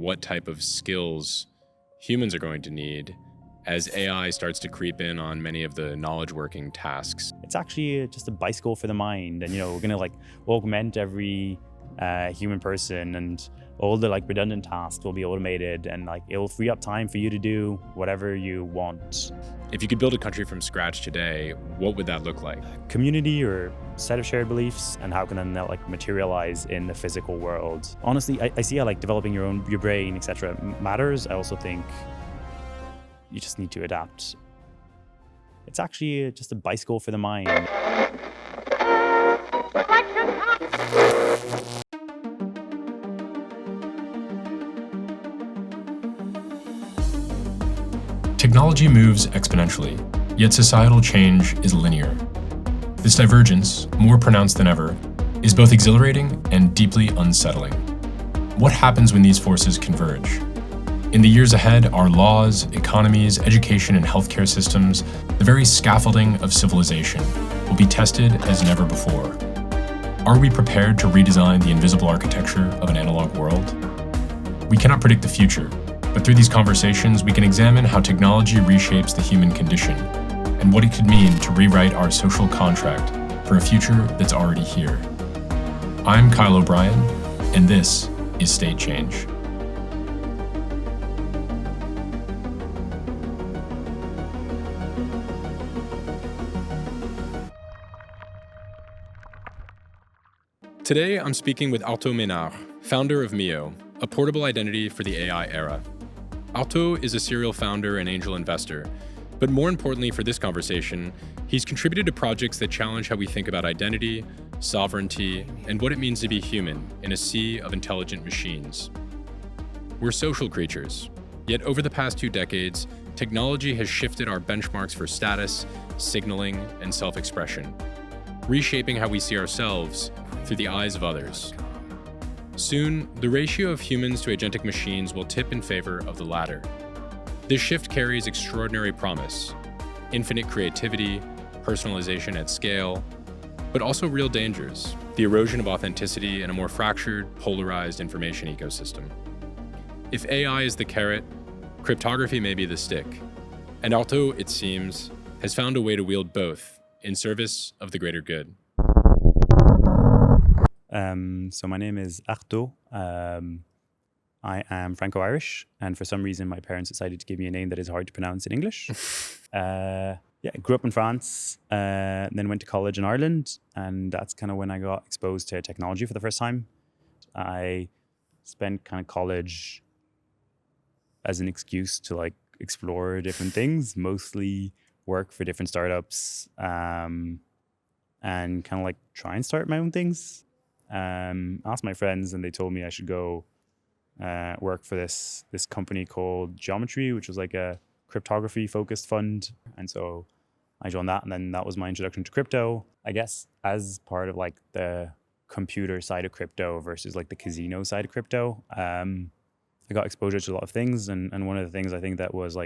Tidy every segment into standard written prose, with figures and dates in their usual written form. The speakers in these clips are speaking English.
what type of skills humans are going to need as AI starts to creep in on many of the knowledge working tasks. It's actually just a bicycle for the mind, and we're gonna augment every human person, and all the redundant tasks will be automated, and it will free up time for you to do whatever you want. If you could build a country from scratch today, what would that look like? Community or set of shared beliefs, and how can that materialize in the physical world? Honestly, I see how developing your brain, etc. matters. I also think you just need to adapt. It's actually just a bicycle for the mind. Technology moves exponentially, yet societal change is linear. This divergence, more pronounced than ever, is both exhilarating and deeply unsettling. What happens when these forces converge? In the years ahead, our laws, economies, education, and healthcare systems, the very scaffolding of civilization, will be tested as never before. Are we prepared to redesign the invisible architecture of an analog world? We cannot predict the future, but through these conversations, we can examine how technology reshapes the human condition and what it could mean to rewrite our social contract for a future that's already here. I'm Kyle O'Brien, and this is State Change. Today, I'm speaking with Arthaud Mesnard, founder of Mio, a portable identity for the AI era. Arthaud is a serial founder and angel investor, but more importantly for this conversation, he's contributed to projects that challenge how we think about identity, sovereignty, and what it means to be human in a sea of intelligent machines. We're social creatures, yet over the past 2 decades, technology has shifted our benchmarks for status, signaling, and self-expression, reshaping how we see ourselves through the eyes of others. Soon, the ratio of humans to agentic machines will tip in favor of the latter. This shift carries extraordinary promise, infinite creativity, personalization at scale, but also real dangers, the erosion of authenticity and a more fractured, polarized information ecosystem. If AI is the carrot, cryptography may be the stick, and Arthaud, it seems, has found a way to wield both in service of the greater good. So my name is Arthaud. I am Franco-Irish, and for some reason my parents decided to give me a name that is hard to pronounce in English. I grew up in France, then went to college in Ireland, and that's kind of when I got exposed to technology for the first time. I spent kind of college as an excuse to explore different things, mostly work for different startups, and kind of try and start my own things. Asked my friends, and they told me I should go work for this company called Geometry, which was a cryptography focused fund. And so I joined that, and then that was my introduction to crypto. I guess as part of the computer side of crypto versus the casino side of crypto, I got exposure to a lot of things, and one of the things I think that was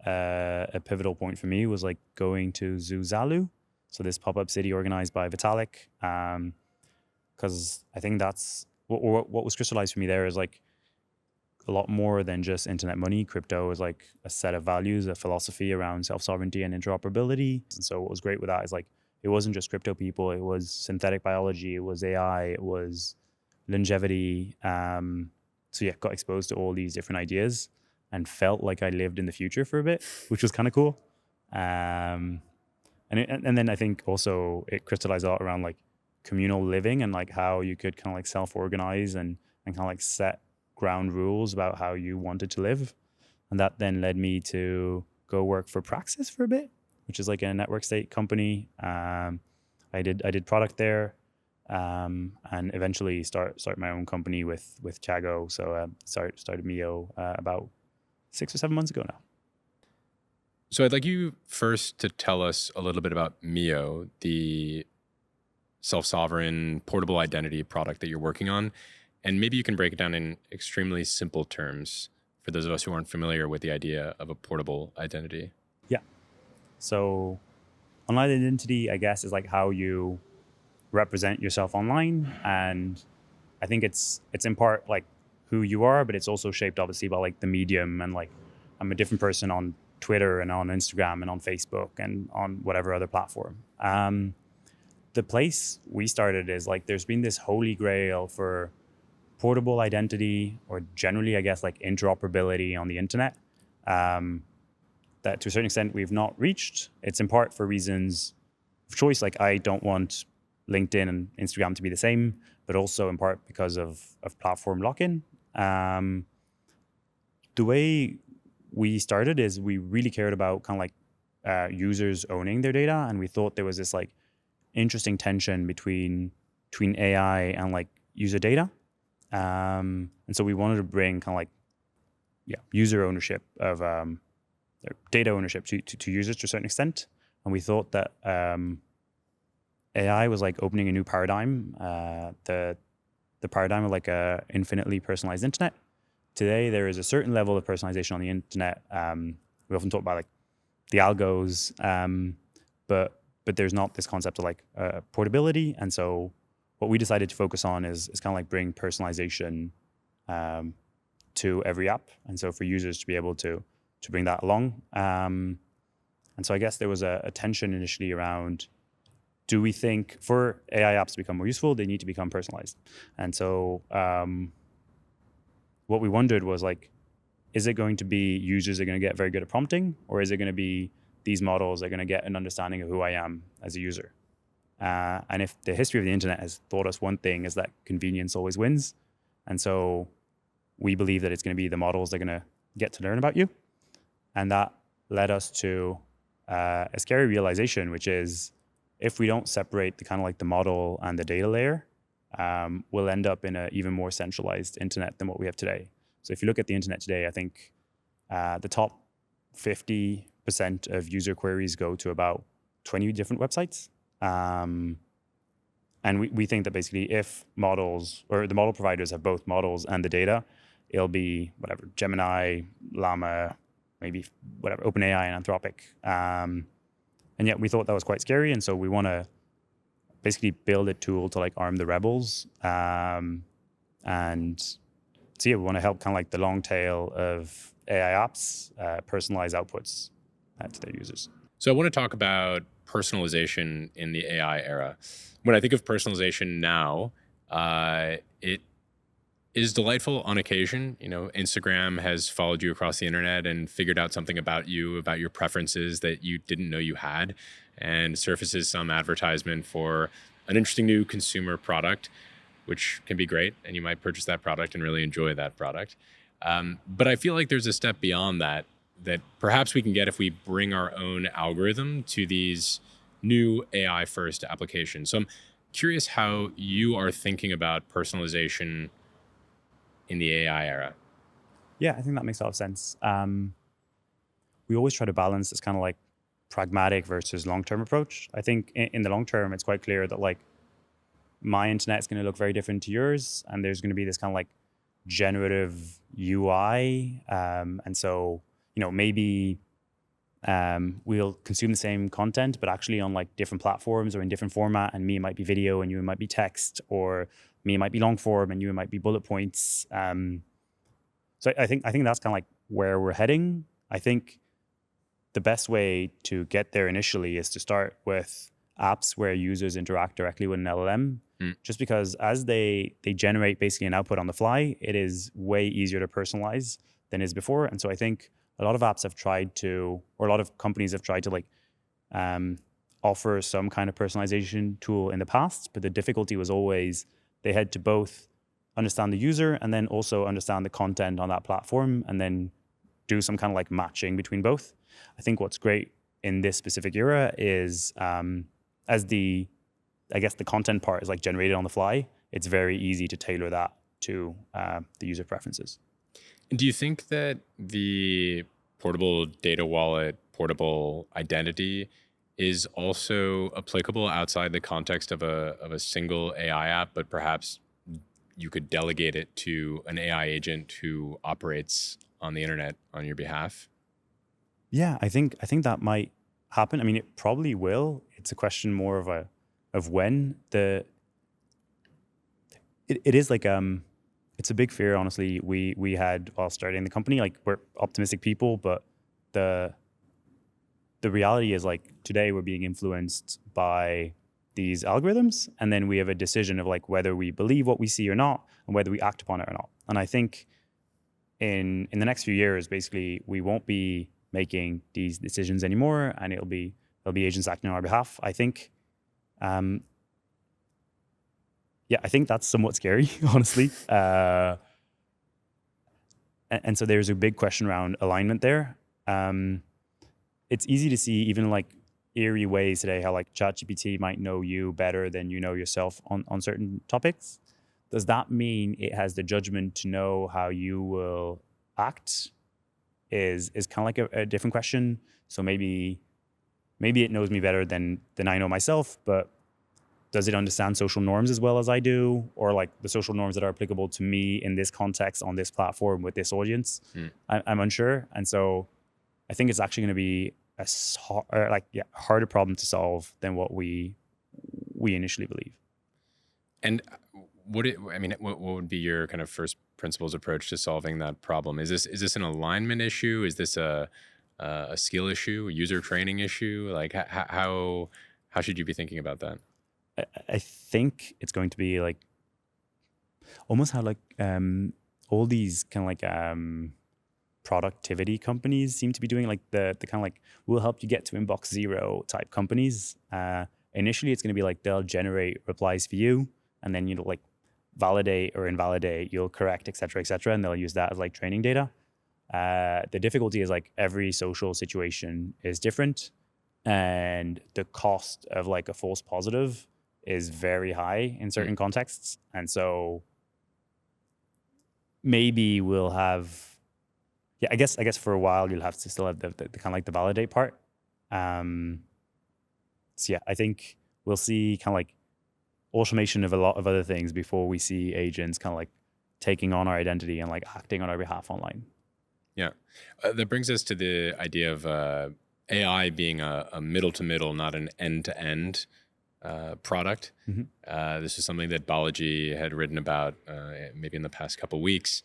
a pivotal point for me was going to Zuzalu, so this pop-up city organized by Vitalik. Because I think that's what was crystallized for me there is a lot more than just internet money. Crypto is a set of values, a philosophy around self-sovereignty and interoperability. And so what was great with that is it wasn't just crypto people, it was synthetic biology, it was AI, it was longevity. Got exposed to all these different ideas and felt like I lived in the future for a bit, which was kind of cool. And then I think also it crystallized a lot around communal living and how you could kind of self-organize and kind of set ground rules about how you wanted to live. And that then led me to go work for Praxis for a bit, which is a network state company. I did product there, and eventually start my own company with Thiago. So started Mio about 6 or 7 months ago now. So I'd like you first to tell us a little bit about Mio, the self-sovereign portable identity product that you're working on. And maybe you can break it down in extremely simple terms for those of us who aren't familiar with the idea of a portable identity. Yeah. So online identity, I guess, is how you represent yourself online. And I think it's in part who you are, but it's also shaped obviously by like the medium, and like I'm a different person on Twitter and on Instagram and on Facebook and on whatever other platform. The place we started is like there's been this holy grail for portable identity, or generally, I guess, like interoperability on the internet, that to a certain extent we've not reached. It's in part for reasons of choice, like I don't want LinkedIn and Instagram to be the same, but also in part because of platform lock-in. The way we started is we really cared about kind of like users owning their data, and we thought there was this like interesting tension between AI and like user data. And so we wanted to bring kind of like user ownership of data ownership to users to a certain extent. And we thought that AI was like opening a new paradigm, the paradigm of like a infinitely personalized internet. Today, there is a certain level of personalization on the internet. We often talk about like the algos, but there's not this concept of like portability. And so what we decided to focus on is kind of like bring personalization to every app. And so for users to be able to bring that along. And so I guess there was a tension initially around, do we think for AI apps to become more useful, they need to become personalized? And so what we wondered was like, is it going to be users are going to get very good at prompting, or is it going to be these models are going to get an understanding of who I am as a user? And if the history of the internet has taught us one thing, is that convenience always wins. And so we believe that it's going to be the models that are going to get to learn about you. And that led us to a scary realization, which is if we don't separate the kind of like the model and the data layer, we'll end up in an even more centralized internet than what we have today. So if you look at the internet today, I think the top 50% of user queries go to about 20 different websites. And we think that basically if models, or the model providers have both models and the data, it'll be whatever, Gemini, Llama, maybe whatever, OpenAI and Anthropic. And yet we thought that was quite scary. And so we want to basically build a tool to like arm the rebels. And so we want to help kind of like the long tail of AI apps personalize outputs to their users. So I want to talk about personalization in the AI era. When I think of personalization now, it is delightful on occasion. You know, Instagram has followed you across the internet and figured out something about you, about your preferences that you didn't know you had, and surfaces some advertisement for an interesting new consumer product, which can be great, and you might purchase that product and really enjoy that product. But I feel like there's a step beyond that perhaps we can get if we bring our own algorithm to these new AI-first applications. So I'm curious how you are thinking about personalization in the AI era. Yeah, I think that makes a lot of sense. We always try to balance this kind of like pragmatic versus long-term approach. I think in the long term, it's quite clear that like my internet is going to look very different to yours, and there's going to be this kind of like generative UI. And so, you know, maybe we'll consume the same content, but actually on like different platforms or in different format, and me, it might be video and you, it might be text, or me, it might be long form and you, it might be bullet points. So I think that's kind of like where we're heading. I think the best way to get there initially is to start with apps where users interact directly with an LLM, just because as they generate basically an output on the fly, it is way easier to personalize than is before. And so I think a lot of apps have tried to, or a lot of companies have tried to like offer some kind of personalization tool in the past, but the difficulty was always they had to both understand the user and then also understand the content on that platform, and then do some kind of like matching between both. I think what's great in this specific era is as the content part is like generated on the fly, it's very easy to tailor that to the user preferences. Do you think that the portable data wallet, portable identity is also applicable outside the context of a single AI app, but perhaps you could delegate it to an AI agent who operates on the internet on your behalf? Yeah, I think that might happen. I mean, it probably will. It's a question more of when. It is like it's a big fear, honestly. We had, while starting the company, like, we're optimistic people, but the reality is, like, today we're being influenced by these algorithms, and then we have a decision of like whether we believe what we see or not, and whether we act upon it or not. And I think in the next few years, basically, we won't be making these decisions anymore, and there'll be agents acting on our behalf. I think, I think that's somewhat scary, honestly. And so there's a big question around alignment there. It's easy to see, even like eerie ways today, how like ChatGPT might know you better than you know yourself on certain topics. Does that mean it has the judgment to know how you will act? Is kind of like a different question. So maybe it knows me better than I know myself, but does it understand social norms as well as I do? Or like the social norms that are applicable to me in this context, on this platform, with this audience? I'm unsure. And so I think it's actually going to be a harder problem to solve than what we initially believe. And what would be your kind of first principles approach to solving that problem? Is this an alignment issue? Is this a skill issue, a user training issue? Like how should you be thinking about that? I think it's going to be like almost how like all these kind of like productivity companies seem to be doing, like the kind of like, we'll help you get to inbox zero type companies. Initially, it's going to be like they'll generate replies for you, and then you'll like validate or invalidate, you'll correct, et cetera, and they'll use that as like training data. The difficulty is like every social situation is different, and the cost of like a false positive is very high in certain contexts. And so maybe we'll have, I guess for a while you'll have to still have the kind of like the validate part. So yeah, I think we'll see kind of like automation of a lot of other things before we see agents kind of like taking on our identity and like acting on our behalf online. Yeah. That brings us to the idea of AI being a middle-to-middle, not an end-to-end product. This is something that Balaji had written about maybe in the past couple of weeks.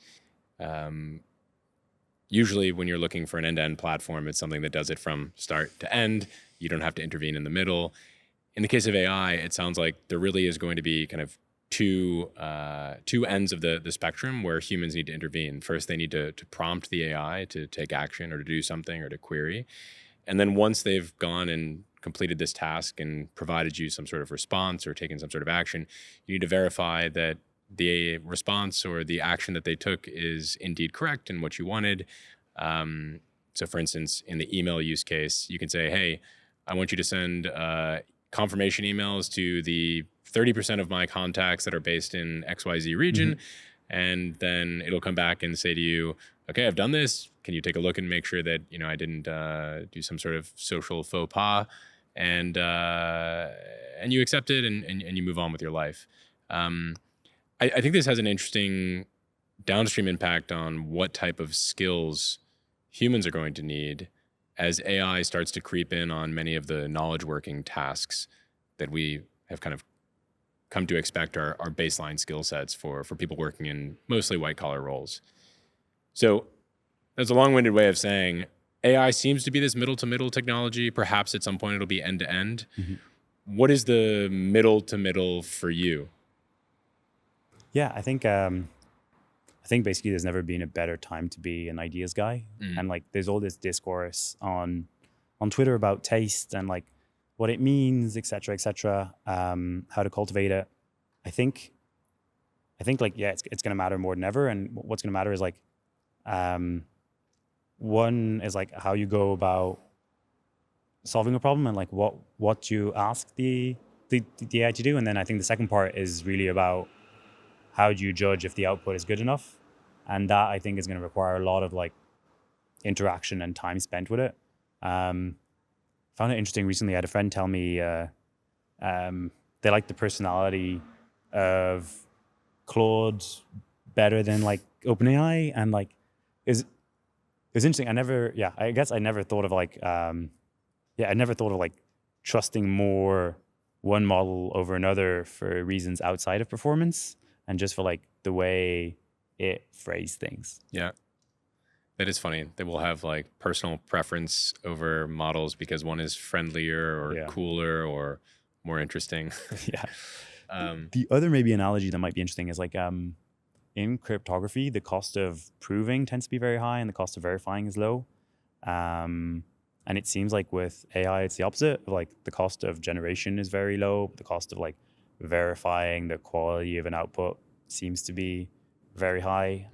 Usually when you're looking for an end-to-end platform, it's something that does it from start to end. You don't have to intervene in the middle. In the case of AI, it sounds like there really is going to be kind of two ends of the spectrum where humans need to intervene. First, they need to prompt the AI to take action or to do something or to query. And then once they've gone and completed this task and provided you some sort of response or taken some sort of action, you need to verify that the response or the action that they took is indeed correct and what you wanted. So for instance, in the email use case, you can say, hey, I want you to send confirmation emails to the 30% of my contacts that are based in XYZ region. And then it'll come back and say to you, okay, I've done this. Can you take a look and make sure that, I didn't do some sort of social faux pas, and you accept it and you move on with your life. I think this has an interesting downstream impact on what type of skills humans are going to need as AI starts to creep in on many of the knowledge working tasks that we have kind of come to expect are baseline skill sets for people working in mostly white collar roles. So that's a long-winded way of saying AI seems to be this middle to middle technology. Perhaps at some point it'll be end to end. What is the middle to middle for you? Yeah, I think basically there's never been a better time to be an ideas guy. And like there's all this discourse on Twitter about taste and like what it means, et cetera, how to cultivate it. I think like, yeah, it's going to matter more than ever. And what's going to matter is like, one is like how you go about solving a problem and like what you ask the AI to do. And then I think the second part is really about how do you judge if the output is good enough? And that I think is going to require a lot of like interaction and time spent with it. Found it interesting recently. I had a friend tell me they like the personality of Claude better than like OpenAI, and like it was interesting. I guess I never thought of like I never thought of like trusting more one model over another for reasons outside of performance, and just for like the way it phrase things. Yeah. That is funny. They will have like personal preference over models because one is friendlier or cooler or more interesting. Yeah. The other maybe analogy that might be interesting is like in cryptography, the cost of proving tends to be very high and the cost of verifying is low. And it seems like with AI, it's the opposite. Like the cost of generation is very low. But the cost of like verifying the quality of an output seems to be very high.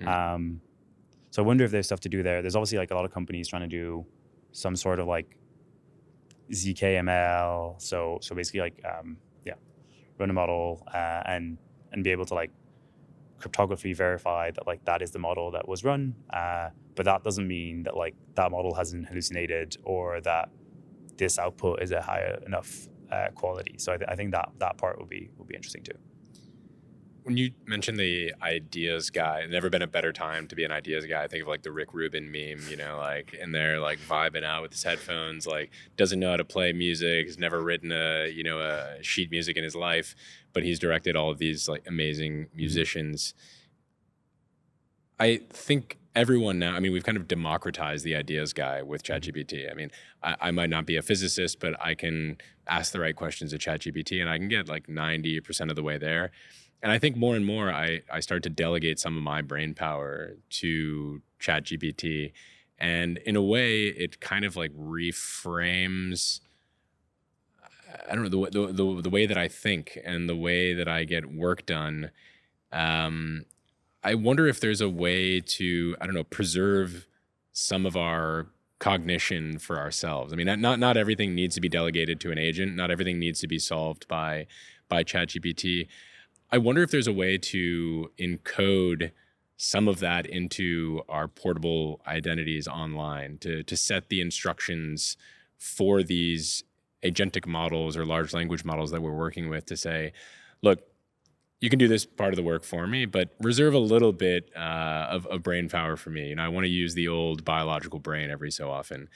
So I wonder if there's stuff to do there. There's obviously like a lot of companies trying to do some sort of like ZKML. So basically like, run a model and be able to like cryptography verify that like that is the model that was run. But that doesn't mean that like that model hasn't hallucinated or that this output is a high enough quality. So I think that part will be interesting too. When you mentioned the ideas guy, never been a better time to be an ideas guy. I think of like the Rick Rubin meme, like in there, like vibing out with his headphones, like doesn't know how to play music, has never written a sheet music in his life, but he's directed all of these like amazing musicians. I think everyone now, we've kind of democratized the ideas guy with ChatGPT. I might not be a physicist, but I can ask the right questions to ChatGPT and I can get like 90% of the way there. And I think more and more I start to delegate some of my brain power to ChatGPT. And in a way, it kind of like reframes, I don't know, the way that I think and the way that I get work done. I wonder if there's a way to, preserve some of our cognition for ourselves. Not everything needs to be delegated to an agent. Not everything needs to be solved by ChatGPT. I wonder if there's a way to encode some of that into our portable identities online to set the instructions for these agentic models or large language models that we're working with to say, look, you can do this part of the work for me, but reserve a little bit of brain power for me. I want to use the old biological brain every so often.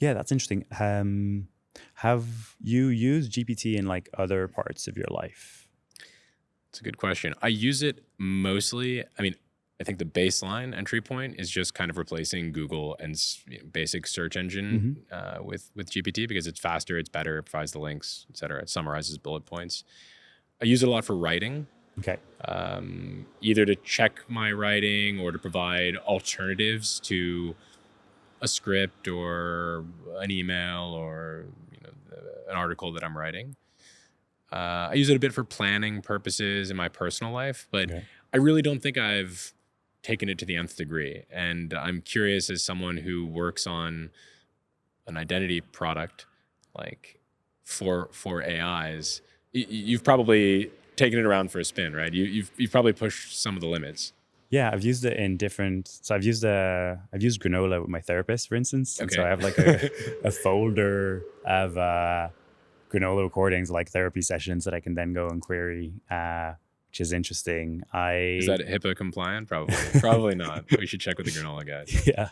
Yeah, that's interesting. Have you used GPT in like other parts of your life? It's a good question. I use it mostly. I think the baseline entry point is just kind of replacing Google and basic search engine with GPT because it's faster, it's better, it provides the links, et cetera. It summarizes bullet points. I use it a lot for writing. Okay. Either to check my writing or to provide alternatives to a script or an email or an article that I'm writing. I use it a bit for planning purposes in my personal life, but I really don't think I've taken it to the nth degree. And I'm curious, as someone who works on an identity product, like for AIs, you've probably taken it around for a spin, right? You've probably pushed some of the limits. Yeah, I've used it in different. So I've used Granola with my therapist, for instance. And Okay. so I have like a folder of Granola recordings, like therapy sessions that I can then go and query, which is interesting. Is that HIPAA compliant? Probably not. We should check with the Granola guys. Yeah.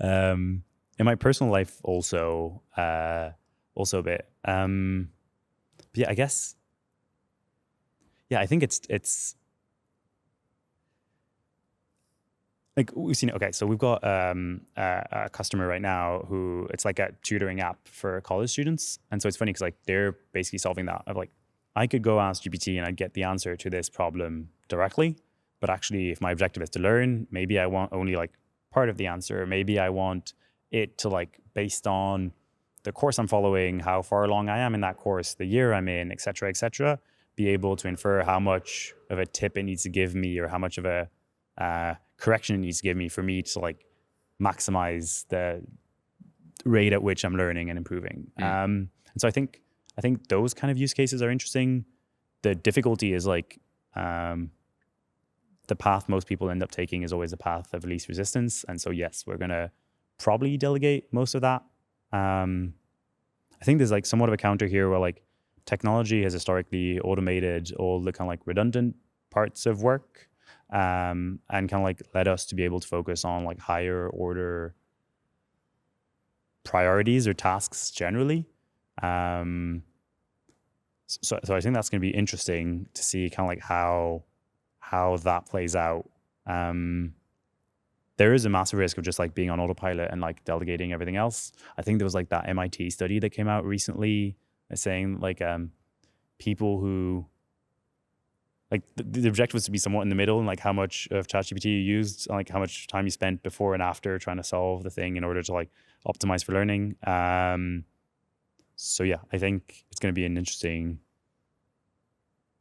In my personal life, also a bit. But yeah, I guess. Yeah, I think it's like we've seen. Okay, so we've got a customer right now who it's like a tutoring app for college students, and so it's funny because like they're basically solving that. Of like, I could go ask GPT and I'd get the answer to this problem directly, but actually, if my objective is to learn, maybe I want only like part of the answer. Maybe I want it to like based on the course I'm following, how far along I am in that course, the year I'm in, et cetera, be able to infer how much of a tip it needs to give me or how much of a correction it needs to give me for me to like maximize the rate at which I'm learning and improving. And so I think those kind of use cases are interesting. The difficulty is like the path most people end up taking is always the path of least resistance. And so yes, we're gonna probably delegate most of that. I think there's like somewhat of a counter here where like technology has historically automated all the kind of like redundant parts of work. And kind of like led us to be able to focus on like higher order priorities or tasks generally. So I think that's going to be interesting to see kind of like how that plays out There is a massive risk of just like being on autopilot and like delegating everything else. I think there was like that MIT study that came out recently saying like people who like the objective was to be somewhat in the middle and like how much of ChatGPT you used, like how much time you spent before and after trying to solve the thing in order to like optimize for learning. So yeah, I think it's going to be an interesting.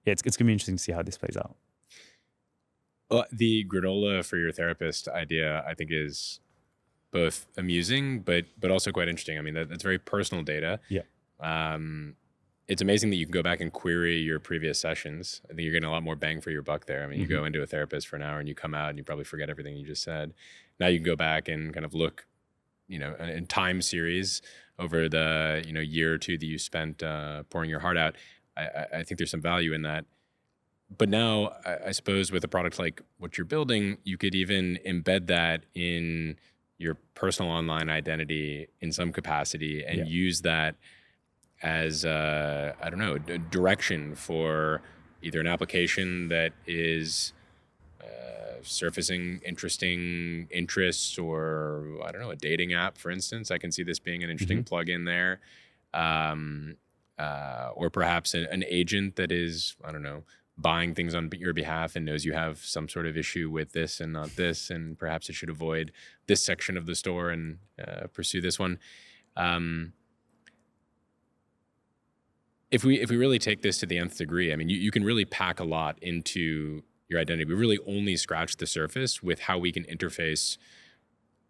Yeah, it's going to be interesting to see how this plays out. Well, the granola for your therapist idea, I think, is both amusing, but also quite interesting. I mean, that's very personal data. Yeah. It's amazing that you can go back and query your previous sessions. I think you're getting a lot more bang for your buck there. I mean, you go into a therapist for an hour and you come out and you probably forget everything you just said. Now you can go back and kind of look, in time series over the, year or two that you spent pouring your heart out. I think there's some value in that. But now, I suppose with a product like what you're building, you could even embed that in your personal online identity in some capacity and use that as, a direction for either an application that is surfacing interesting interests or, a dating app, for instance. I can see this being an interesting plug-in there. Or perhaps an agent that is, buying things on your behalf and knows you have some sort of issue with this and not this, and perhaps it should avoid this section of the store and pursue this one. If we really take this to the nth degree, I mean, you can really pack a lot into your identity. We really only scratched the surface with how we can interface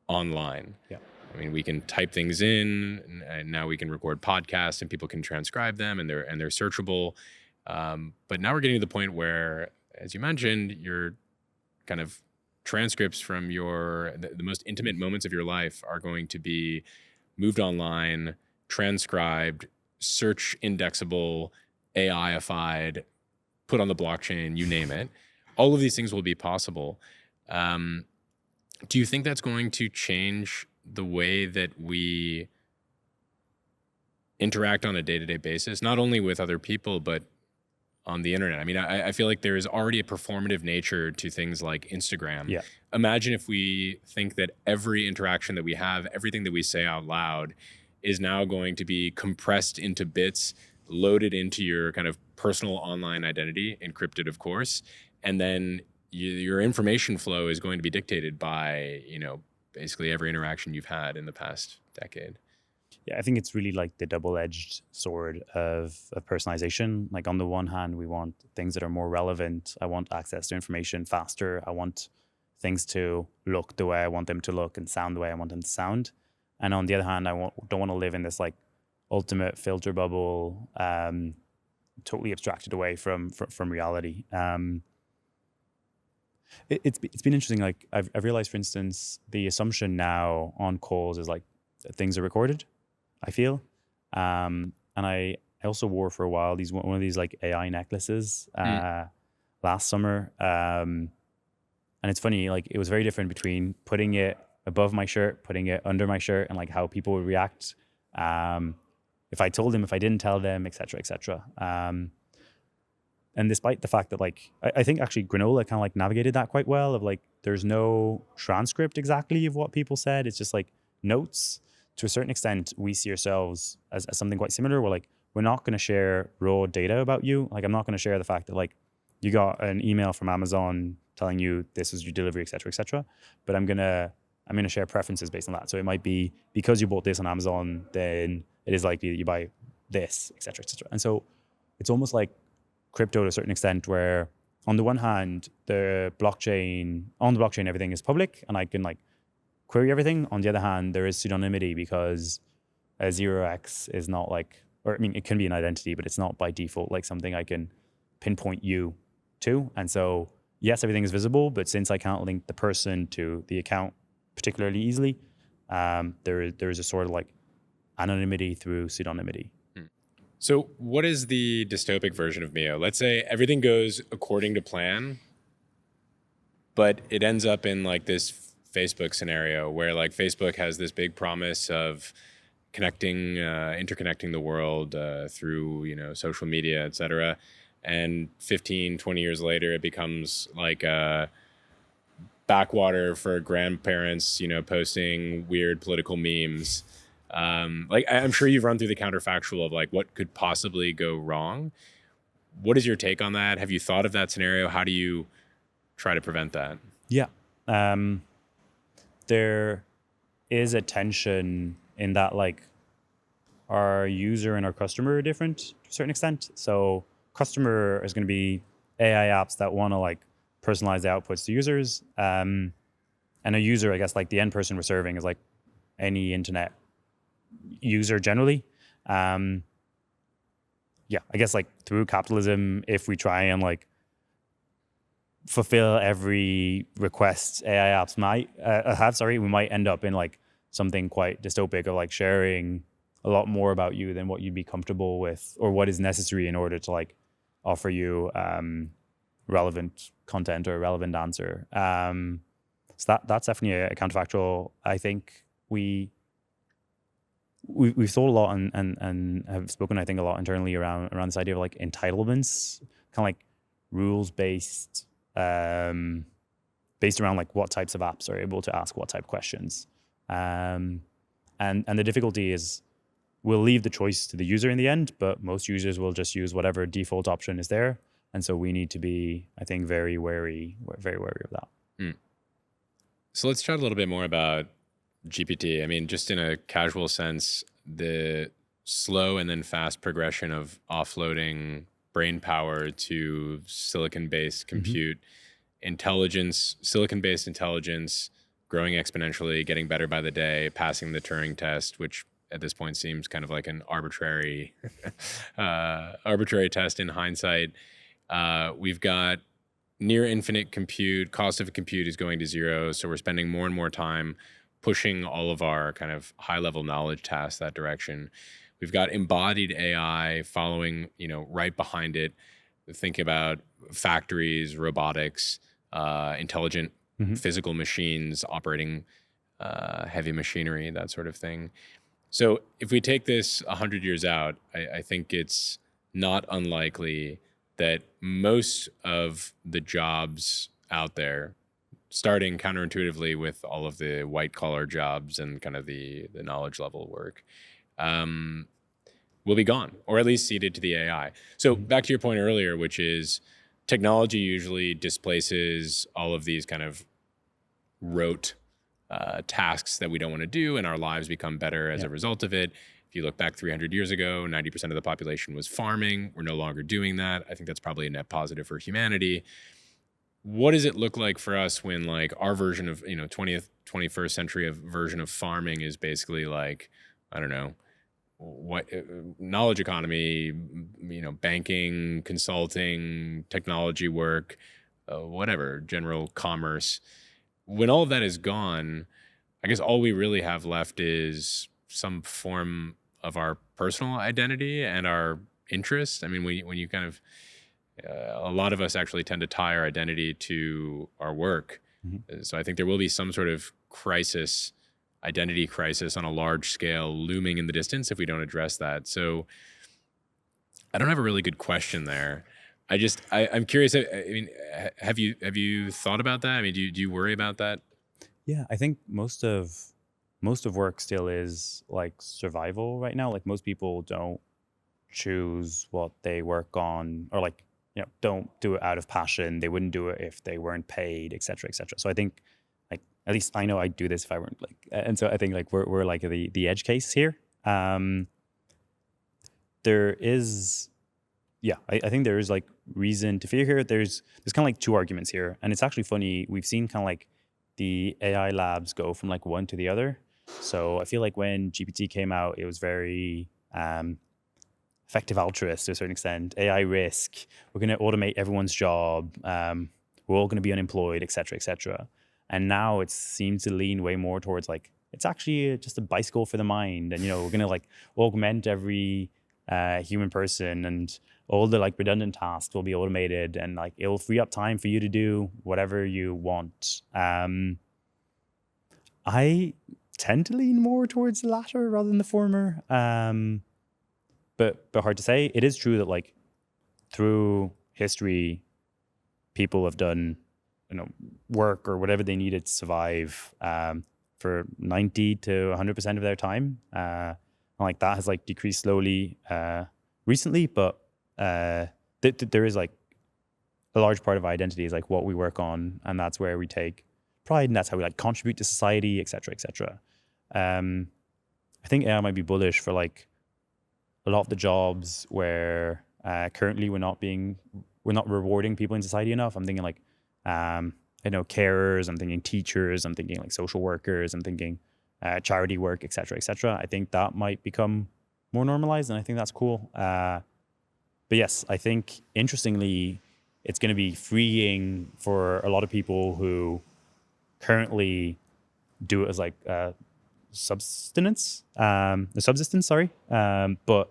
online. Yeah. I mean, we can type things in, and now we can record podcasts, and people can transcribe them, and they're searchable. But now we're getting to the point where, as you mentioned, your kind of transcripts from the most intimate moments of your life are going to be moved online, transcribed, search indexable, AI-ified, put on the blockchain, you name it. All of these things will be possible. Do you think that's going to change the way that we interact on a day-to-day basis, not only with other people, but on the internet? I mean, I feel like there is already a performative nature to things like Instagram. Yeah. Imagine if we think that every interaction that we have, everything that we say out loud is now going to be compressed into bits, loaded into your kind of personal online identity, encrypted, of course. And then your information flow is going to be dictated by, basically every interaction you've had in the past decade. Yeah, I think it's really like the double-edged sword of personalization. Like on the one hand, we want things that are more relevant. I want access to information faster. I want things to look the way I want them to look and sound the way I want them to sound. And on the other hand, don't want to live in this like ultimate filter bubble, totally abstracted away from reality. It's been interesting. Like I've realized, for instance, the assumption now on calls is like that things are recorded, I feel. And I also wore for a while one of these like AI necklaces last summer. And it's funny, like it was very different between putting it above my shirt, putting it under my shirt, and like how people would react. If I told them, if I didn't tell them, et cetera, et cetera. And despite the fact that like, I think actually Granola kind of like navigated that quite well, of like, there's no transcript exactly of what people said. It's just like notes. To a certain extent, we see ourselves as something quite similar. We're not going to share raw data about you. Like, I'm not going to share the fact that like you got an email from Amazon telling you this is your delivery, et cetera, et cetera. But I'm going to share preferences based on that. So it might be because you bought this on Amazon, then it is likely that you buy this, et cetera, et cetera. And so it's almost like crypto to a certain extent, where on the one hand, on the blockchain, everything is public and I can like query everything. On the other hand, there is pseudonymity because a 0x is not like, or I mean, it can be an identity, but it's not by default like something I can pinpoint you to. And so yes, everything is visible, but since I can't link the person to the account particularly easily, there is a sort of like anonymity through pseudonymity. So what is the dystopic version of Mio? Let's say everything goes according to plan, but it ends up in like this Facebook scenario where like Facebook has this big promise of interconnecting the world through, social media, et cetera. And 15, 20 years later, it becomes like a backwater for grandparents, posting weird political memes. Like I'm sure you've run through the counterfactual of like what could possibly go wrong. What is your take on that? Have you thought of that scenario? How do you try to prevent that? Yeah. There is a tension in that like our user and our customer are different to a certain extent. So customer is going to be AI apps that want to like personalize the outputs to users. And a user, I guess, like the end person we're serving is like any internet user generally. Yeah, I guess like through capitalism, if we try and like fulfill every request AI apps might have, we might end up in like something quite dystopic of like sharing a lot more about you than what you'd be comfortable with or what is necessary in order to like offer you relevant content or a relevant answer. So that's definitely a counterfactual. I think we've thought a lot and have spoken, I think, a lot internally around this idea of like entitlements, kind of like rules based around like what types of apps are able to ask what type of questions. And the difficulty is we'll leave the choice to the user in the end, but most users will just use whatever default option is there. And so we need to be, I think, very wary of that. So let's chat a little bit more about GPT. I mean, just in a casual sense, the slow and then fast progression of offloading brain power to silicon-based compute, intelligence, silicon-based intelligence, growing exponentially, getting better by the day, passing the Turing test, which at this point seems kind of like an arbitrary test in hindsight. We've got near infinite compute. Cost of compute is going to zero. So we're spending more and more time pushing all of our kind of high level knowledge tasks that direction. We've got embodied AI following, right behind it. Think about factories, robotics, intelligent physical machines operating heavy machinery, that sort of thing. So if we take this 100 years out, I think it's not unlikely that most of the jobs out there, starting counterintuitively with all of the white collar jobs and kind of the knowledge level work, will be gone, or at least ceded to the AI. So back to your point earlier, which is technology usually displaces all of these kind of rote tasks that we don't want to do, and our lives become better as a result of it. If you look back 300 years ago, 90% of the population was farming. We're no longer doing that. I think that's probably a net positive for humanity. What does it look like for us when like our version of, 20th, 21st century version of farming is basically like, I don't know, what knowledge economy, banking, consulting, technology work, whatever, general commerce. When all of that is gone, I guess all we really have left is some form of our personal identity and our interests. I mean, when you kind of, a lot of us actually tend to tie our identity to our work. So I think there will be some sort of crisis, identity crisis on a large scale looming in the distance if we don't address that. So I don't have a really good question there. I'm curious. I mean, have you thought about that? I mean, do you worry about that? Yeah, I think most of work still is like survival right now. Like most people don't choose what they work on, or like don't do it out of passion. They wouldn't do it if they weren't paid, et cetera, et cetera. So I think like at least I know I'd do this if I weren't like. And so I think like we're like the edge case here. There is. Yeah, I think there is like reason to fear here. There's kind of like two arguments here. And it's actually funny. We've seen kind of like the AI labs go from like one to the other. So I feel like when GPT came out, it was very effective altruist to a certain extent. AI risk. We're going to automate everyone's job. We're all going to be unemployed, et cetera, et cetera. And now it seems to lean way more towards like, it's actually just a bicycle for the mind. And, we're going to like augment every human person, and all the like redundant tasks will be automated, and like it'll free up time for you to do whatever you want. I tend to lean more towards the latter rather than the former. But hard to say. It is true that like through history, people have done work or whatever they needed to survive for 90 to 100% of their time. And like that has like decreased slowly recently, but there is like a large part of our identity is like what we work on, and that's where we take pride, and that's how we like contribute to society, et cetera, et cetera. I think AI might be bullish for like a lot of the jobs where currently we're not rewarding people in society enough. I'm thinking like carers, I'm thinking teachers, I'm thinking like social workers, I'm thinking charity work, et cetera, et cetera. I think that might become more normalized, and I think that's cool. But yes, I think interestingly, it's going to be freeing for a lot of people who currently do it as like subsistence, sorry. But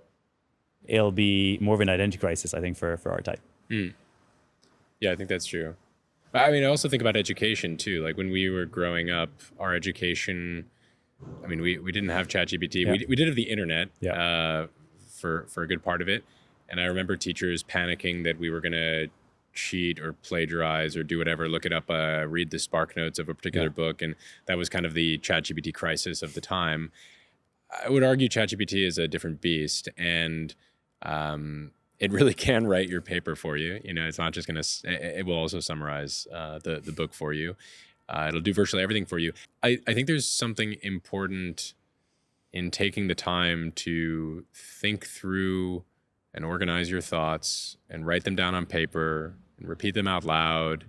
it'll be more of an identity crisis, I think, for our type. Yeah, I think that's true. I mean, I also think about education too. Like when we were growing up, our education, I mean, we didn't have ChatGPT. Yeah. We did have the internet Yeah. for a good part of it. And I remember teachers panicking that we were going to cheat or plagiarize or do whatever, look it up, read the spark notes of a particular book. And that was kind of the ChatGPT crisis of the time. I would argue ChatGPT is a different beast, and it really can write your paper for you. It's not just going to, it will also summarize the book for you. It'll do virtually everything for you. I think there's something important in taking the time to think through and organize your thoughts and write them down on paper and repeat them out loud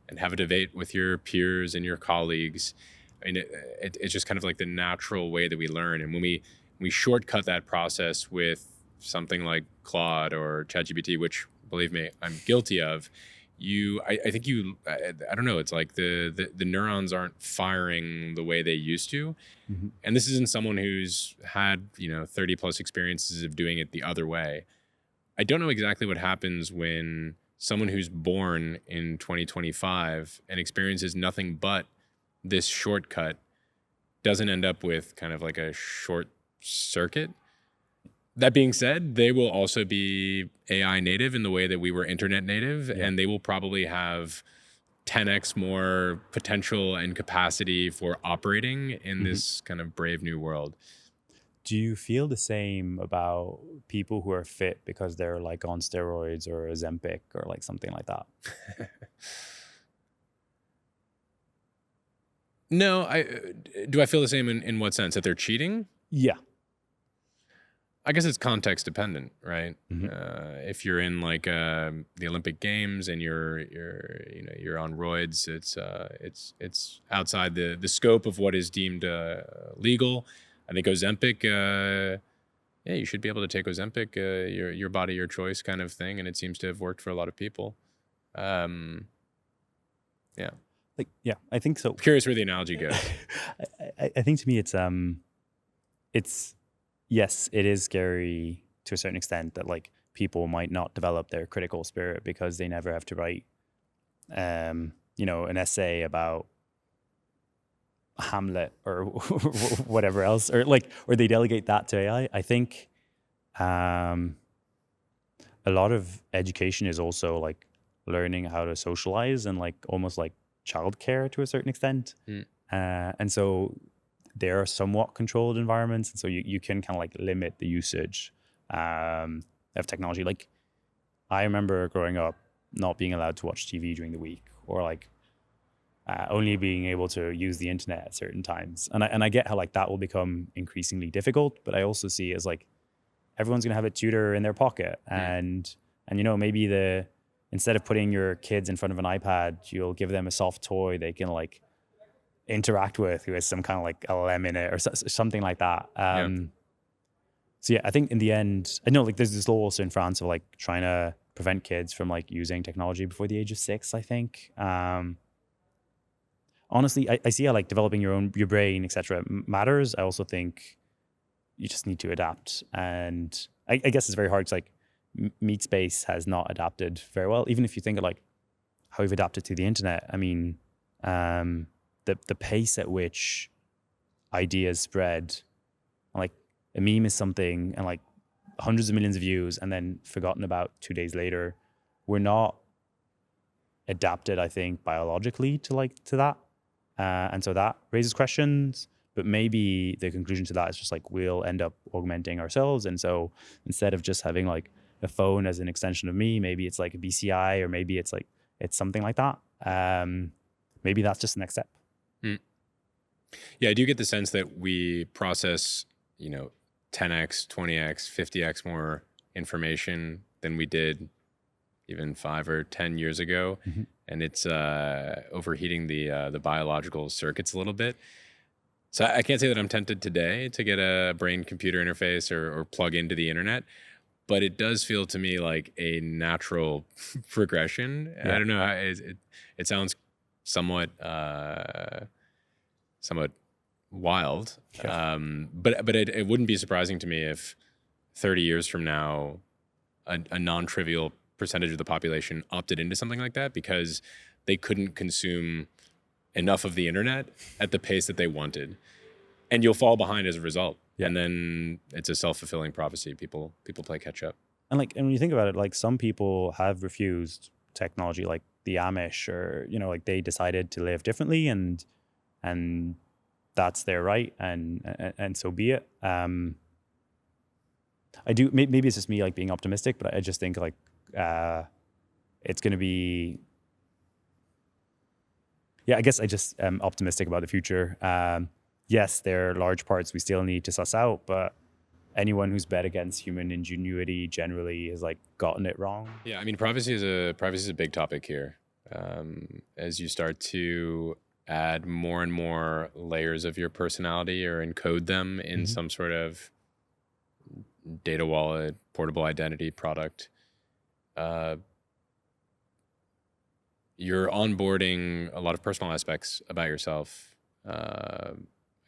and have a debate with your peers and your colleagues. I mean, it's just kind of like the natural way that we learn. And when we shortcut that process with something like Claude or ChatGPT, which, believe me, I'm guilty of, I think I don't know, it's like the neurons aren't firing the way they used to. Mm-hmm. And this isn't someone who's had 30 plus experiences of doing it the other way. I don't know exactly what happens when someone who's born in 2025 and experiences nothing but this shortcut doesn't end up with kind of like a short circuit. That being said, they will also be AI native in the way that we were internet native, and they will probably have 10x more potential and capacity for operating in this kind of brave new world. Do you feel the same about people who are fit because they're like on steroids or Ozempic or like something like that? No, do I feel the same in what sense? That they're cheating? Yeah. I guess it's context dependent, right? Mm-hmm. If you're in like the Olympic Games and you're on roids, it's outside the scope of what is deemed legal. I think Ozempic, you should be able to take Ozempic, your body, your choice kind of thing, and it seems to have worked for a lot of people. Yeah. I think so. Curious where the analogy goes. I think to me it's yes, it is scary to a certain extent that like people might not develop their critical spirit because they never have to write an essay about Hamlet or whatever else, or they delegate that to AI. I think a lot of education is also like learning how to socialize and like almost like childcare to a certain extent. And so there are somewhat controlled environments, and so you can kind of like limit the usage of technology. Like I remember growing up not being allowed to watch TV during the week, or like only being able to use the internet at certain times. And I get how like that will become increasingly difficult, but I also see it as like everyone's gonna have a tutor in their pocket, and maybe instead of putting your kids in front of an iPad, you'll give them a soft toy they can like interact with who has some kind of like LLM in it or something like that. So yeah, I think in the end, I know like there's this law also in France of like trying to prevent kids from like using technology before the age of 6, I think. Honestly, I see how like developing your brain, etc. matters. I also think you just need to adapt, and I guess it's very hard. It's like meat space has not adapted very well. Even if you think of like how we've adapted to the internet, I mean, the pace at which ideas spread, like a meme is something and like hundreds of millions of views and then forgotten about 2 days later. We're not adapted, I think, biologically to that. And so that raises questions, but maybe the conclusion to that is just like we'll end up augmenting ourselves. And so instead of just having like a phone as an extension of me, maybe it's like a BCI, or maybe it's something like that. Maybe that's just the next step. Yeah, I do get the sense that we process, 10x, 20x, 50x more information than we did even 5 or 10 years ago. Mm-hmm. And it's overheating the biological circuits a little bit. So I can't say that I'm tempted today to get a brain-computer interface or plug into the internet, but it does feel to me like a natural progression. Yeah. I don't know, it sounds somewhat wild, yeah. But it wouldn't be surprising to me if 30 years from now, a non-trivial percentage of the population opted into something like that because they couldn't consume enough of the internet at the pace that they wanted, and you'll fall behind as a result. Yeah. And then it's a self-fulfilling prophecy. People play catch up. And when you think about it, like some people have refused technology, like the Amish, or like they decided to live differently, and that's their right, and so be it. I do, maybe it's just me like being optimistic, but I just think like it's going to be, I guess I just am optimistic about the future. Yes, there are large parts we still need to suss out, but anyone who's bet against human ingenuity generally has like gotten it wrong. Yeah, I mean, privacy is a big topic here. As you start to add more and more layers of your personality or encode them in some sort of data wallet, portable identity product, you're onboarding a lot of personal aspects about yourself. I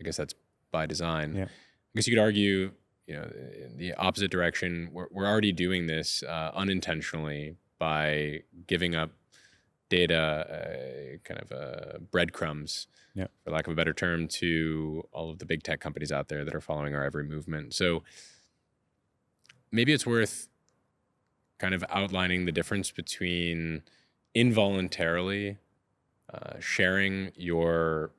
guess that's by design. Yeah. I guess you could argue, in the opposite direction, we're already doing this unintentionally by giving up data, kind of breadcrumbs, for lack of a better term, to all of the big tech companies out there that are following our every movement. So maybe it's worth kind of outlining the difference between involuntarily sharing your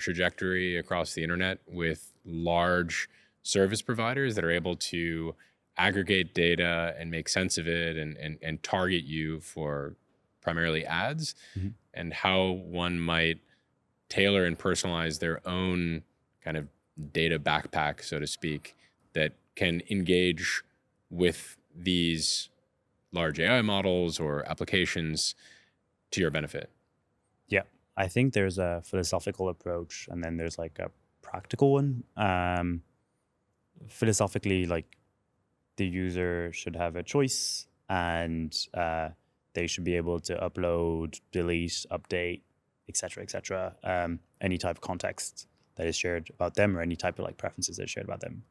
trajectory across the internet with large service providers that are able to aggregate data and make sense of it and target you for primarily ads, and how one might tailor and personalize their own kind of data backpack, so to speak, that can engage with these large AI models or applications to your benefit. Yeah, I think there's a philosophical approach, and then there's like a practical one. Philosophically, like the user should have a choice, and they should be able to upload, delete, update, etc., any type of context that is shared about them, or any type of like preferences that are shared about them.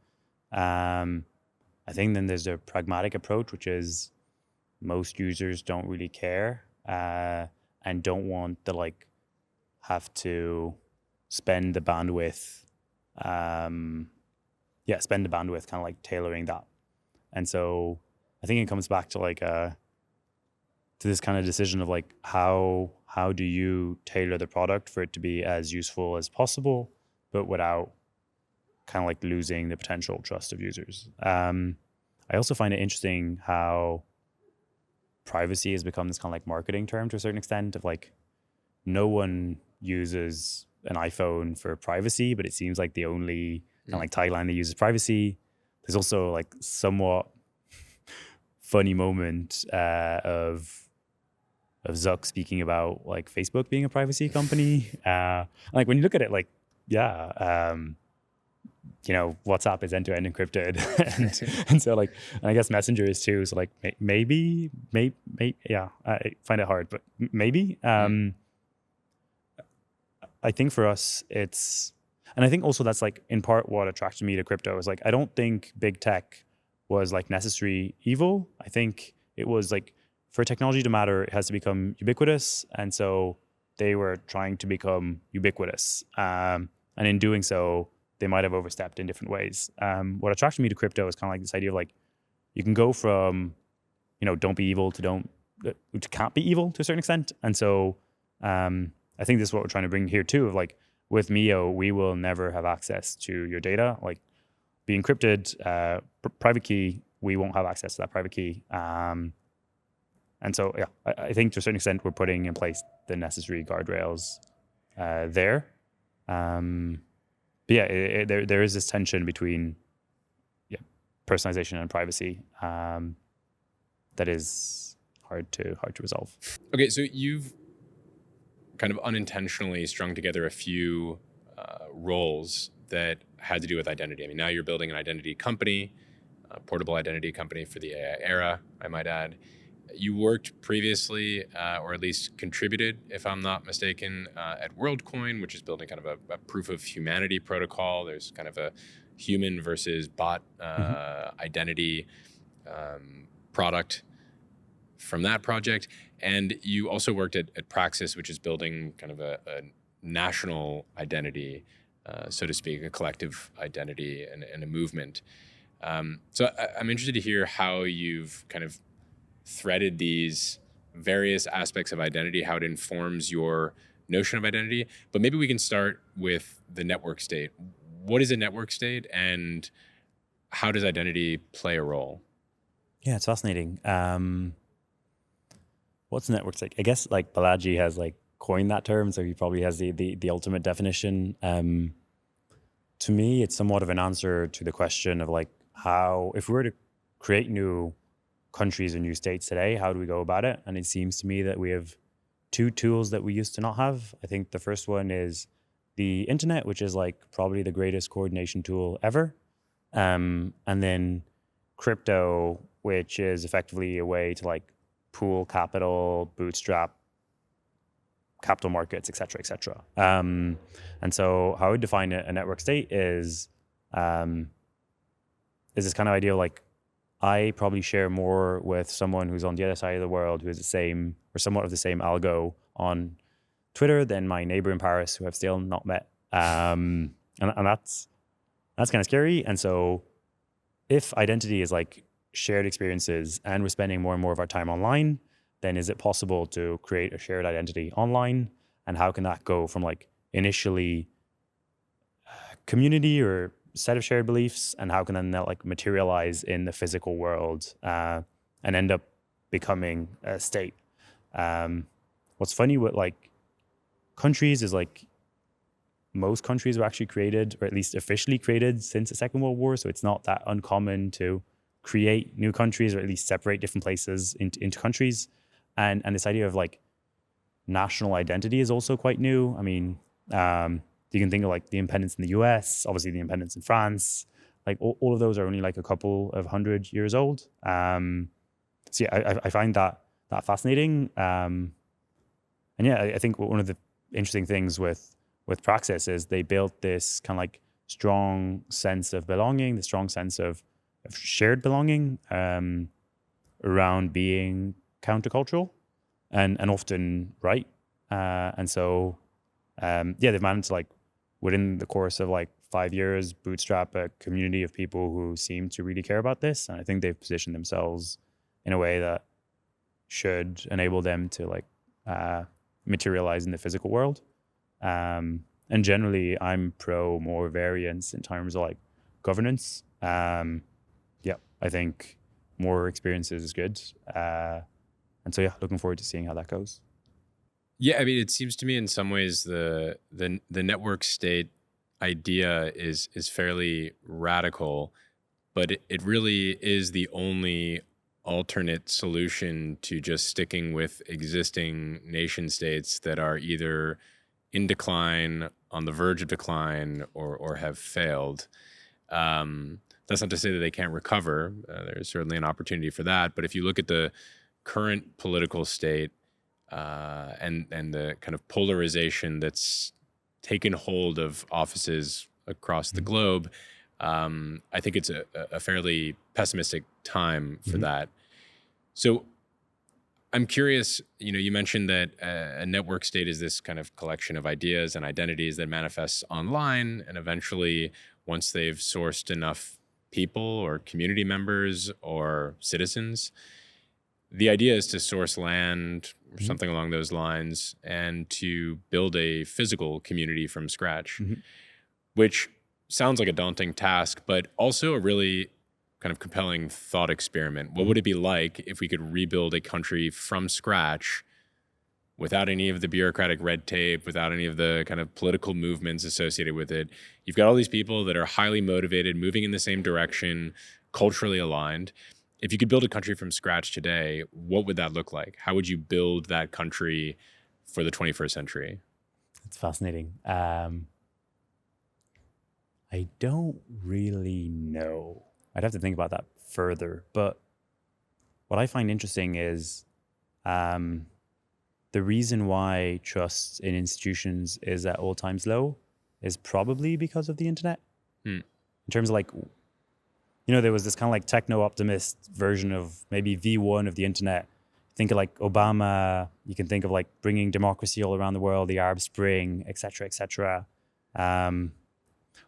I think then there's a pragmatic approach, which is most users don't really care and don't want to like have to spend the bandwidth, kind of like tailoring that. And so I think it comes back to like to this kind of decision of like how do you tailor the product for it to be as useful as possible, but without kind of like losing the potential trust of users. I also find it interesting how privacy has become this kind of like marketing term to a certain extent, of like no one uses an iPhone for privacy, but it seems like the only kind of like tagline that uses privacy. There's also like somewhat funny moment of Zuck speaking about like Facebook being a privacy company. Like when you look at it, like, WhatsApp is end-to-end encrypted. and so like, and I guess Messenger is too. So like maybe, I find it hard, but maybe. I think for us, and I think also that's like in part what attracted me to crypto is like, I don't think big tech was like necessary evil. I think it was like, for technology to matter, it has to become ubiquitous. And so they were trying to become ubiquitous. And in doing so, they might have overstepped in different ways. What attracted me to crypto is kind of like this idea of like, you can go from don't be evil to can't be evil to a certain extent. And so I think this is what we're trying to bring here too, of like with Mio, we will never have access to your data, like be encrypted, private key, we won't have access to that private key. And so, yeah, I think to a certain extent, we're putting in place the necessary guardrails there. But yeah, there is this tension between personalization and privacy that is hard to resolve. Okay, so you've kind of unintentionally strung together a few roles that had to do with identity. I mean, now you're building an identity company, a portable identity company for the AI era, I might add. You worked previously, or at least contributed, if I'm not mistaken, at Worldcoin, which is building kind of a proof of humanity protocol. There's kind of a human versus bot identity product from that project. And you also worked at Praxis, which is building kind of a national identity, so to speak, a collective identity and a movement. So I'm interested to hear how you've kind of threaded these various aspects of identity, how it informs your notion of identity. But maybe we can start with the network state. What is a network state, and how does identity play a role? Yeah, it's fascinating. What's a network state? I guess like Balaji has like coined that term, so he probably has the ultimate definition. To me, it's somewhat of an answer to the question of like how, if we were to create new countries or new states today, how do we go about it? And it seems to me that we have two tools that we used to not have. I think the first one is the internet, which is like probably the greatest coordination tool ever. And then crypto, which is effectively a way to like pool capital, bootstrap capital markets, et cetera, et cetera. And so how I would define a network state is this kind of idea of like, I probably share more with someone who's on the other side of the world who has the same or somewhat of the same algo on Twitter than my neighbor in Paris who I've still not met. And that's kind of scary. And so if identity is like shared experiences and we're spending more and more of our time online, then is it possible to create a shared identity online? And how can that go from like initially community or set of shared beliefs, and how can then that like materialize in the physical world and end up becoming a state? What's funny with like countries is like most countries were actually created, or at least officially created, since the Second World War. So it's not that uncommon to create new countries, or at least separate different places into countries. And this idea of like national identity is also quite new. I mean, you can think of like the independence in the US, obviously the independence in France, like all of those are only like a couple of 100 years old. So yeah, I find that fascinating. And yeah, I think one of the interesting things with Praxis is they built this kind of like strong sense of belonging, the strong sense of shared belonging around being countercultural and often right. And so, they've managed to like, within the course of like 5 years, bootstrap a community of people who seem to really care about this. And I think they've positioned themselves in a way that should enable them to like materialize in the physical world. And generally, I'm pro more variance in terms of like governance. I think more experiences is good. And so, yeah, looking forward to seeing how that goes. Yeah, I mean, it seems to me in some ways the network state idea is fairly radical, but it really is the only alternate solution to just sticking with existing nation states that are either in decline, on the verge of decline, or have failed. That's not to say that they can't recover. There's certainly an opportunity for that. But if you look at the current political state, and the kind of polarization that's taken hold of offices across the globe, I think it's a fairly pessimistic time for that. So I'm curious, you mentioned that a network state is this kind of collection of ideas and identities that manifests online, and eventually, once they've sourced enough people or community members or citizens, the idea is to source land or something along those lines and to build a physical community from scratch, which sounds like a daunting task, but also a really kind of compelling thought experiment. What would it be like if we could rebuild a country from scratch without any of the bureaucratic red tape, without any of the kind of political movements associated with it? You've got all these people that are highly motivated, moving in the same direction, culturally aligned. If you could build a country from scratch today, what would that look like? How would you build that country for the 21st century? It's fascinating. I don't really know. I'd have to think about that further. But what I find interesting is the reason why trust in institutions is at all times low is probably because of the internet. In terms of like, there was this kind of like techno-optimist version of maybe V1 of the internet. Think of like Obama. You can think of like bringing democracy all around the world, the Arab Spring, et cetera,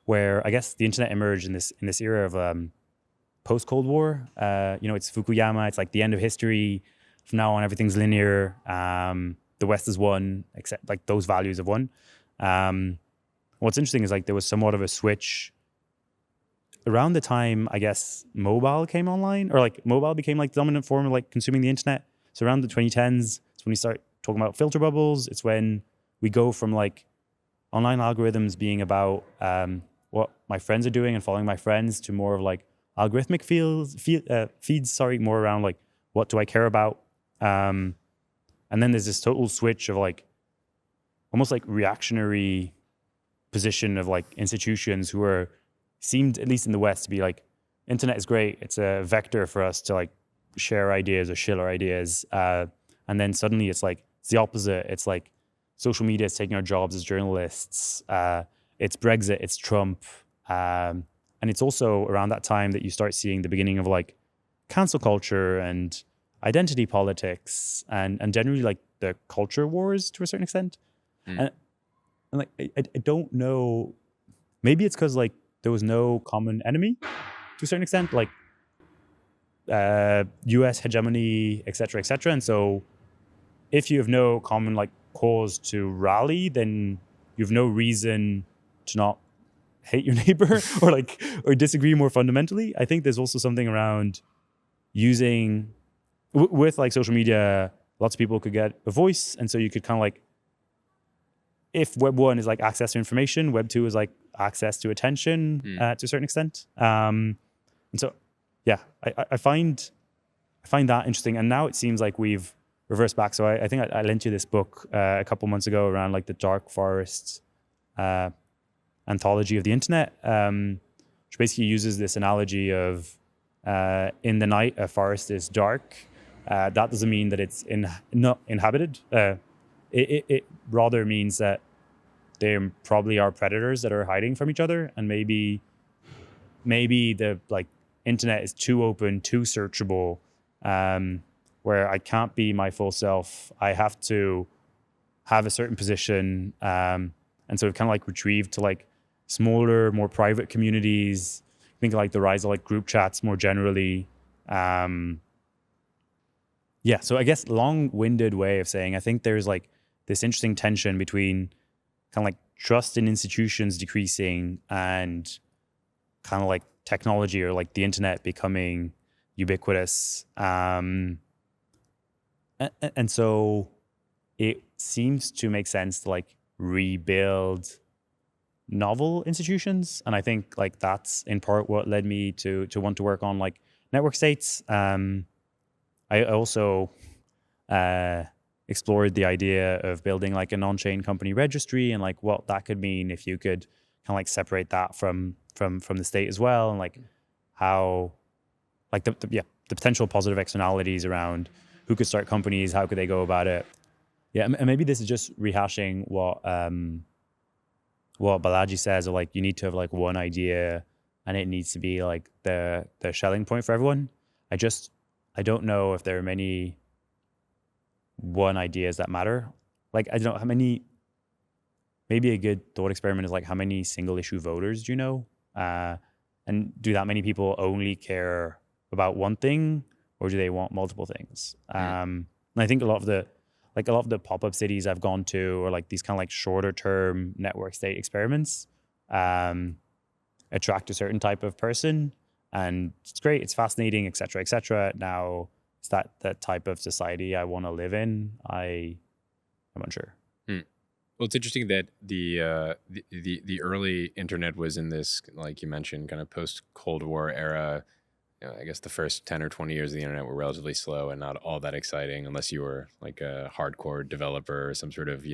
where I guess the internet emerged in this era of post-Cold War. It's Fukuyama. It's like the end of history. From now on, everything's linear. The West has won, except like those values have won. What's interesting is like there was somewhat of a switch around the time, I guess, mobile came online, or like mobile became like the dominant form of like consuming the internet. So around the 2010s, it's when we start talking about filter bubbles. It's when we go from like online algorithms being about what my friends are doing and following my friends to more of like algorithmic feeds, more around like what do I care about. And then there's this total switch of like almost like reactionary position of like institutions who seemed, at least in the West, to be like, internet is great. It's a vector for us to like share ideas or share our ideas. And then suddenly it's like, it's the opposite. It's like social media is taking our jobs as journalists. It's Brexit, it's Trump. And it's also around that time that you start seeing the beginning of like cancel culture and identity politics and generally like the culture wars to a certain extent. And like, I don't know, maybe it's because like there was no common enemy to a certain extent, like US hegemony, et cetera, et cetera. And so if you have no common like cause to rally, then you have no reason to not hate your neighbor or disagree more fundamentally. I think there's also something around using with like social media, lots of people could get a voice. And so you could kind of like, if Web 1 is like access to information, Web 2 is like access to attention to a certain extent. And so, yeah, I find that interesting. And now it seems like we've reversed back. So I think I lent you this book a couple months ago around like the dark forest anthology of the internet, which basically uses this analogy of in the night, a forest is dark. That doesn't mean that it's not inhabited. It rather means that there probably are predators that are hiding from each other, and maybe the like internet is too open, too searchable, where I can't be my full self. I have to have a certain position, and so we've kind of like retrieved to like smaller, more private communities. Think of like the rise of like group chats more generally. Yeah, so I guess long-winded way of saying I think there's like this interesting tension between kind of like trust in institutions decreasing and kind of like technology or like the internet becoming ubiquitous. And so it seems to make sense to like rebuild novel institutions. And I think like that's in part what led me to want to work on like network states. I also explored the idea of building like a non-chain company registry and like what that could mean if you could kind of like separate that from the state as well, and like how like the potential positive externalities around who could start companies, how could they go about it. Yeah, and maybe this is just rehashing what Balaji says, of like you need to have like one idea and it needs to be like the selling point for everyone. I don't know if there are many one ideas that matter. Like, I don't know how many, maybe a good thought experiment is like, how many single issue voters do you know? And do that many people only care about one thing? or do they want multiple things? And I think a lot of the pop-up cities I've gone to, or like these kind of like shorter term network state experiments, attract a certain type of person, and it's great, it's fascinating, etc., etc. Now, is that type of society I want to live in? I'm unsure. Well, it's interesting that the early internet was in this, like you mentioned, kind of post Cold War era. I guess the first 10 or 20 years of the internet were relatively slow and not all that exciting, unless you were like a hardcore developer or some sort of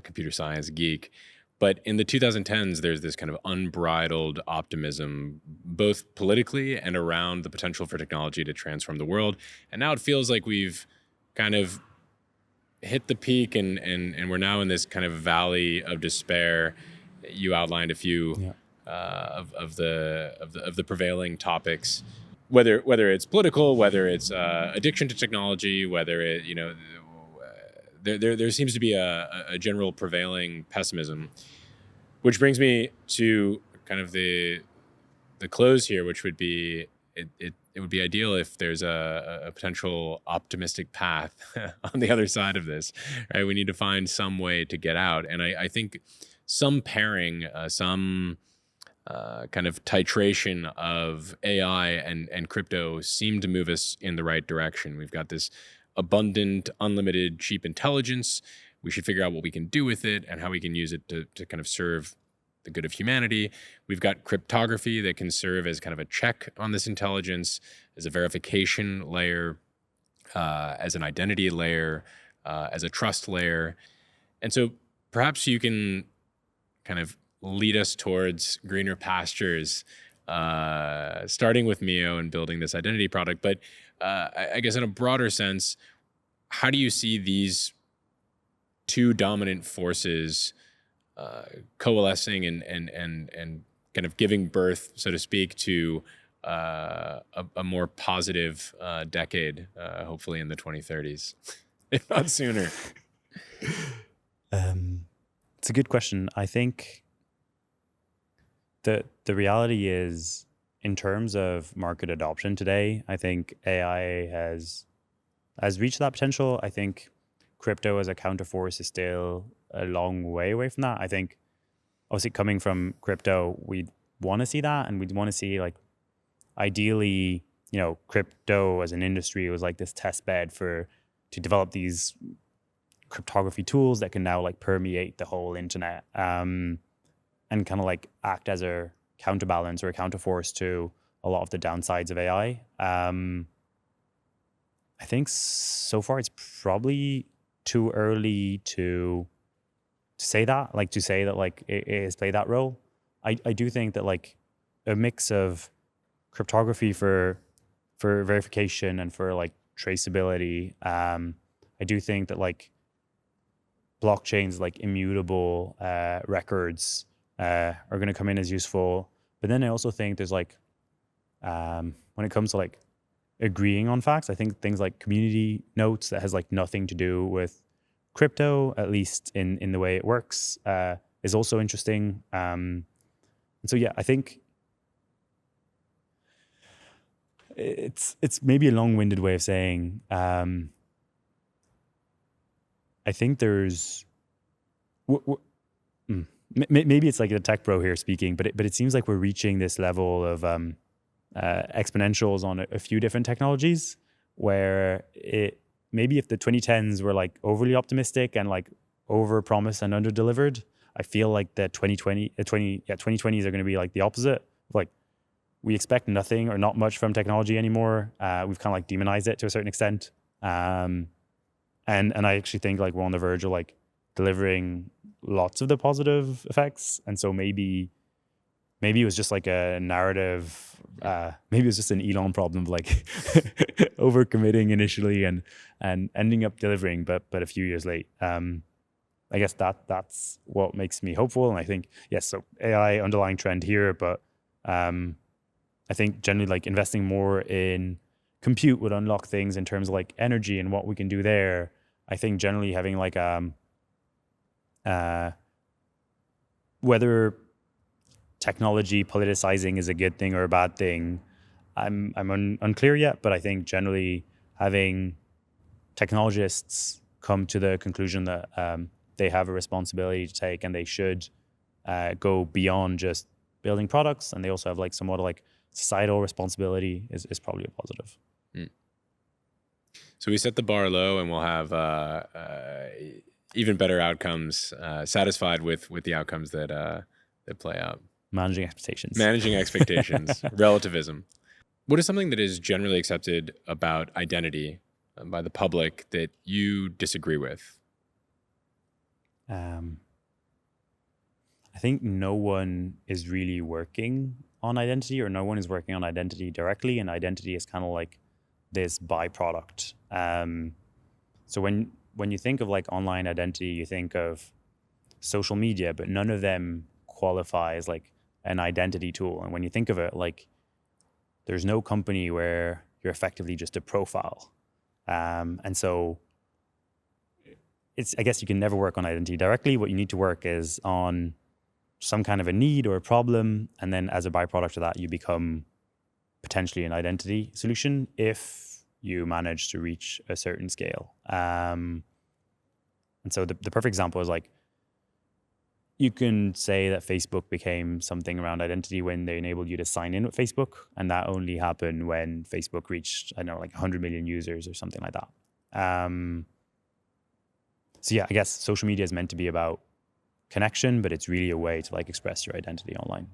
computer science geek. But in the 2010s, there's this kind of unbridled optimism, both politically and around the potential for technology to transform the world. And now it feels like we've kind of hit the peak, and we're now in this kind of valley of despair. You outlined a few of the prevailing topics, whether it's political, whether it's addiction to technology, whether it there seems to be a general prevailing pessimism, which brings me to kind of the close here, which would be it would be ideal if there's a potential optimistic path on the other side of this, right? We need to find some way to get out. And I think some pairing, some kind of titration of AI and crypto seem to move us in the right direction. We've got this abundant, unlimited, cheap intelligence. We should figure out what we can do with it and how we can use it to kind of serve the good of humanity. We've got cryptography that can serve as kind of a check on this intelligence, as a verification layer, as an identity layer, as a trust layer. And so perhaps you can kind of lead us towards greener pastures, starting with Mio and building this identity product. But I guess in a broader sense, how do you see these two dominant forces coalescing and kind of giving birth, so to speak, to a more positive decade, hopefully in the 2030s, if not sooner? It's a good question. I think the reality is, in terms of market adoption today, I think AI has reached that potential. I think crypto as a counterforce is still a long way away from that. I think obviously coming from crypto, we'd want to see that, and we'd want to see, like, ideally, crypto as an industry was like this test bed to develop these cryptography tools that can now like permeate the whole internet, and kind of like act as a counterbalance or a counterforce to a lot of the downsides of AI. I think so far it's probably too early to say that, like it has played that role. I do think that like a mix of cryptography for verification and for like traceability, I do think that like blockchains, like immutable records, are going to come in as useful. But then I also think there's like, when it comes to like agreeing on facts, I think things like community notes that has like nothing to do with crypto, at least in the way it works, is also interesting. And so, yeah, I think it's maybe a long-winded way of saying, I think there's, maybe it's like a tech bro here speaking, but it seems like we're reaching this level of exponentials on a few different technologies, where maybe if the 2010s were like overly optimistic and like over promised and under delivered, I feel like the 2020s are going to be like the opposite. Like, we expect nothing or not much from technology anymore. We've kind of like demonized it to a certain extent. And I actually think like we're on the verge of like delivering lots of the positive effects. And so maybe it was just like a narrative, maybe it was just an Elon problem of like overcommitting initially and ending up delivering, but a few years late. I guess that's what makes me hopeful. And I think, yes, so AI underlying trend here, but I think generally like investing more in compute would unlock things in terms of like energy and what we can do there. I think generally having like whether technology politicizing is a good thing or a bad thing, I'm unclear yet, but I think generally having technologists come to the conclusion that they have a responsibility to take, and they should go beyond just building products, and they also have like somewhat like societal responsibility is probably a positive. So we set the bar low, and we'll have even better outcomes, satisfied with the outcomes that play out. Managing expectations. Managing expectations. Relativism. What is something that is generally accepted about identity by the public that you disagree with? I think no one is really working on identity, or no one is working on identity directly, and identity is kind of like this byproduct. So when you think of like online identity, you think of social media, but none of them qualify as like an identity tool. And when you think of it, like there's no company where you're effectively just a profile. And so I guess you can never work on identity directly. What you need to work is on some kind of a need or a problem. And then as a byproduct of that, you become potentially an identity solution if you manage to reach a certain scale. And so the perfect example is like, you can say that Facebook became something around identity when they enabled you to sign in with Facebook. And that only happened when Facebook reached, I don't know, like 100 million users or something like that. So yeah, I guess social media is meant to be about connection, but it's really a way to like express your identity online.